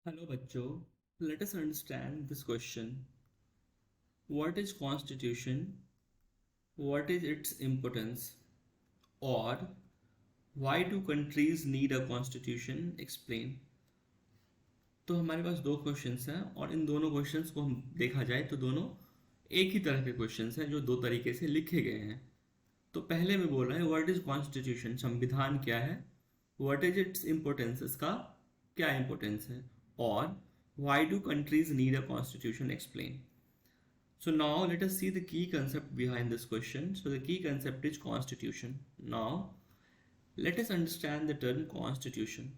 Hello बच्चों, let us understand this question. What is constitution? What is its importance? Or why do countries need a constitution? Explain. तो हमारे पास दो questions हैं और इन दोनों questions को हम देखा जाए तो दोनों एक ही तरह के क्वेश्चंस हैं जो दो तरीके से लिखे गए हैं। तो पहले में बोल रहा है व्हाट इज कॉन्स्टिट्यूशन, संविधान क्या है, व्हाट इज इट्स इम्पोर्टेंस, इसका क्या इम्पोर्टेंस है, और why do countries need a constitution, explain. So now let us see the key concept behind this question. So the key concept is constitution. Now let us understand the term constitution.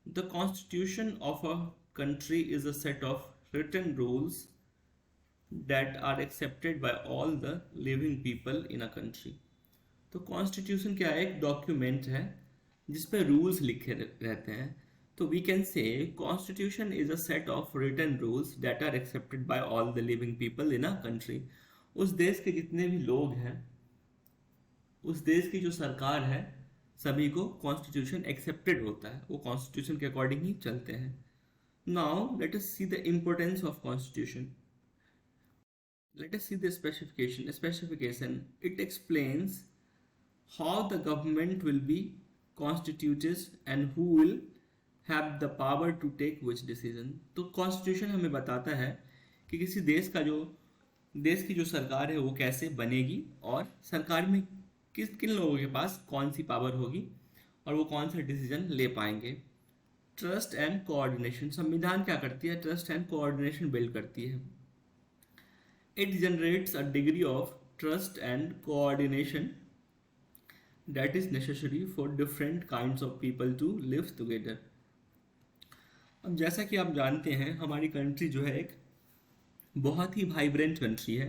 The constitution of a country is a set of written rules that are accepted by all the living people in a country. तो constitution क्या है? एक document है जिसपे rules लिखे रहते हैं. तो we can say constitution is a set of written rules that are accepted by all the living people in a country. उस देश के जितने भी लोग हैं, उस देश की जो सरकार है, सभी को कॉन्स्टिट्यूशन एक्सेप्टेड होता है, वो कॉन्स्टिट्यूशन के अकॉर्डिंग ही चलते हैं. Now let us see the importance of constitution. Let us see the specification. Specification, it explains how the government will be constituted and who will have the power to take which decision. तो constitution हमें बताता है कि किसी देश की जो सरकार है वो कैसे बनेगी और सरकार में किन लोगों के पास कौन सी पावर होगी और वो कौन सा डिसीजन ले पाएंगे. ट्रस्ट एंड कोऑर्डिनेशन, संविधान क्या करती है? ट्रस्ट एंड कोऑर्डिनेशन बिल्ड करती है. It generates a degree of trust and coordination that is necessary for different kinds of people to live together. अब जैसा कि आप जानते हैं, हमारी कंट्री जो है एक बहुत ही वाइब्रेंट कंट्री है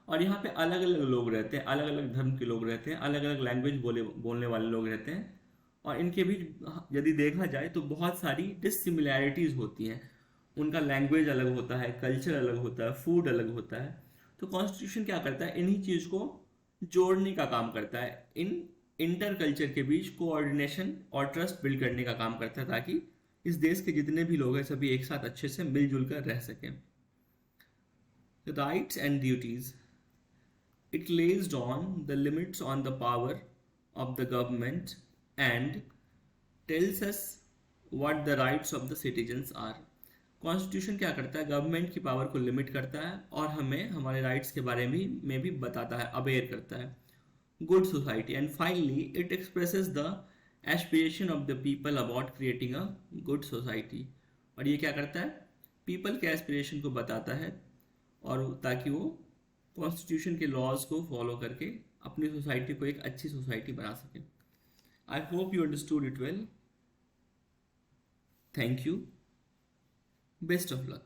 और यहाँ पे अलग अलग लोग रहते हैं, अलग अलग धर्म के लोग रहते हैं, अलग अलग लैंग्वेज बोलने वाले लोग रहते हैं और इनके भी यदि देखा जाए तो बहुत सारी डिसिमिलैरिटीज होती हैं. उनका लैंग्वेज अलग होता है, कल्चर अलग होता है, फूड अलग होता है. तो कॉन्स्टिट्यूशन क्या करता है? इन्हीं चीज को जोड़ने का काम करता है, इन इंटर कल्चर के बीच कोऑर्डिनेशन और ट्रस्ट बिल्ड करने का काम करता है ताकि इस देश के जितने भी लोग हैं सभी एक साथ अच्छे से मिलजुल कर रह सकें. Rights and duties, it laid on the limits on the power of the government and tells us what the rights of the citizens are. Constitution क्या करता है? गवर्नमेंट की पावर को लिमिट करता है और हमें हमारे राइट्स के बारे में भी बताता है, अवेयर करता है. Good society, and finally it expresses the aspiration of the people about creating a good society. और ये क्या करता है? पीपल के एस्पिरेशन को बताता है और ताकि वो कॉन्स्टिट्यूशन के लॉज को फॉलो करके अपनी सोसाइटी को एक अच्छी सोसाइटी बना सके. I hope you understood it well. Thank you. Best of luck.